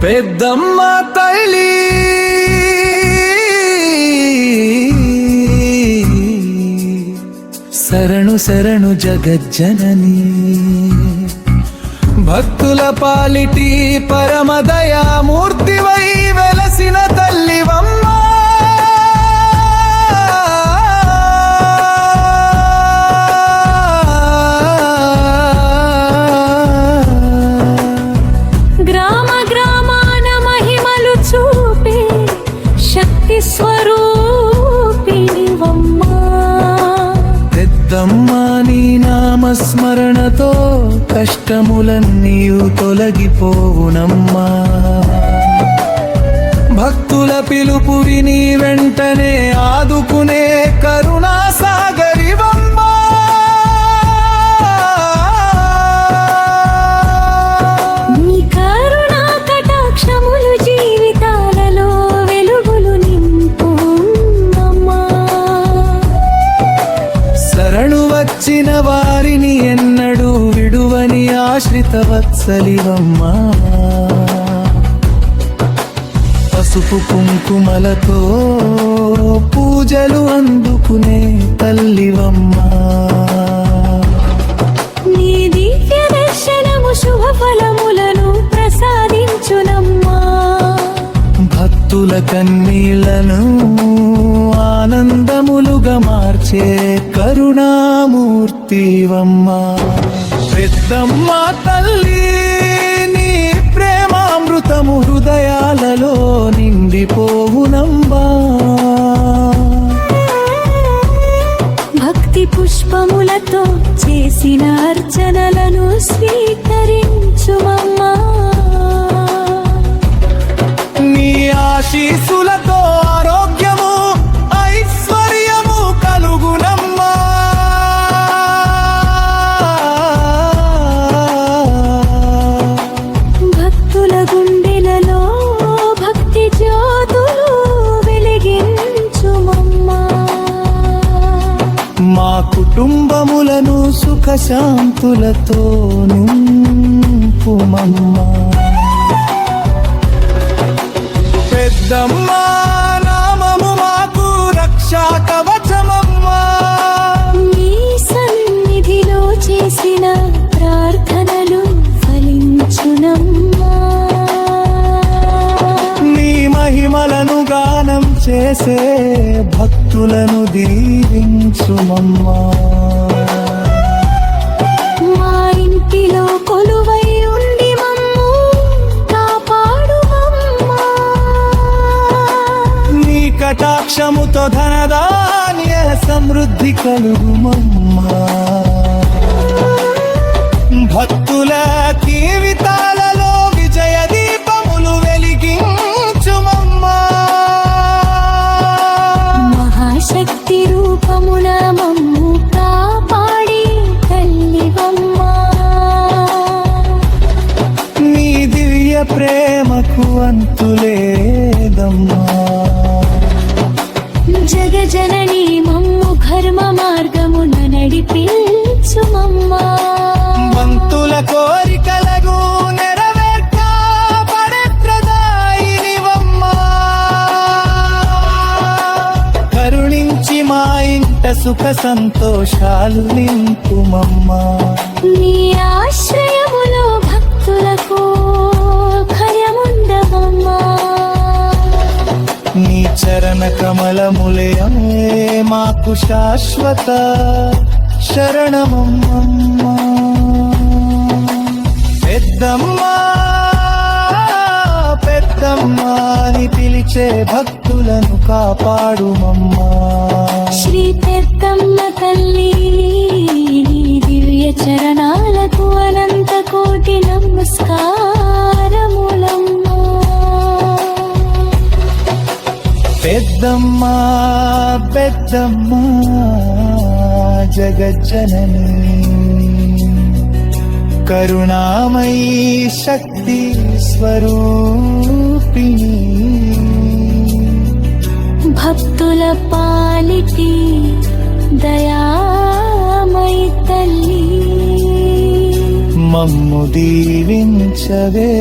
పెద్దమ్మ తల్లి శరణు శరణు జగజ్జనని, భక్తుల పాలిటి పరమదయామూర్తివై వెలసిన తల్లివమ్మ. గ్రామ గ్రామాన మహిమలు చూపే శక్తి స్వరూపిణివమ్మ. పెద్దమ్మ నీ నామస్మరణతో కష్టములన్నీయు తొలగిపోవునమ్మా. భక్తుల పిలుపు విని వెంటనే ఆదుకునే కరుణా సాగరివమ్మా. నీ కరుణా కటాక్షములు జీవితాలలో వెలుగులు నింపుమమ్మా. శరణు వచ్చిన వారిని ఎన్నడూ విడువని ఆశ్రిత వత్సలివమ్మా. పసుపు కుంకుమలతో పూజలు అందుకునే తల్లివమ్మా. నీ దివ్య దర్శనము శుభ ఫలములను ప్రసాదించునమ్మా. భక్తుల కన్నీళ్లను ఆనందములుగా మార్చే కరుణామూర్తివమ్మా. పెద్దమ్మ తల్లి నీ ప్రేమామృతము హృదయాలలో నిండిపోవునమ్మా. భక్తి పుష్పములతో చేసిన అర్చనలను స్వీకరించుమమ్మా. నీ ఆశీసులతో ఆరోగ్యము ఐశ్వర్యము కలుగునమ్మా. భక్తుల గుండెలలో భక్తి జ్యోతులు వెలిగించుమమ్మా. మా కుటుంబములను సుఖశాంతులతో నింపుమమ్మా. పెద్దమ్మ నామము మాకు రక్షా కవచమమ్మా. నీ సన్నిధిలో చేసిన ప్రార్థనలు ఫలించునమ్మా. నీ మహిమలను గానం చేసే భక్తులను దీవించుమమ్మా. మా ఇంటిలో కొలువై ఉండి మమ్ము కాపాడుమమ్మా. నీ కటాక్షముతో ధనధాన్య సమృద్ధి కలుగుమమ్మా. భక్తుల జీవితాలలో విజయ దీపములు వెలిగించుమమ్మా. మహాశక్తి రూపమున మమ్ము కాపాడి తల్లివమ్మా. నీ దివ్య ప్రేమకు అంతులేదమ్మా. జగజనని మమ్ము ధర్మ మార్గమున నడిపించుమమ్మా. భక్తుల కోరికలకు నెరవేర్చ పవిత్రదాయినివమ్మా. కరుణించి మా ఇంట సుఖ సంతోషాలు నింపుమమ్మా. నీ ఆశ్రయములో భక్తులకు భయముండవమ్మా. నీ చరణ కమలములే మాకు శాశ్వత శరణమమ్మా. పెద్దమ్మ పెద్దమ్మ అని పిలిచే భక్తులను కాపాడుమమ్మా. శ్రీ పెద్దమ్మ తల్లి నీ దివ్య చరణాలకు అనంత కోటి నమస్కారములమ్మా. పెద్దమ్మ పెద్దమ్మ జగజ్జనని, కరుణామయీ శక్తి స్వరూపిణి. భక్తుల పాలిటి దయామయి తల్లి మమ్ము దీవించవే.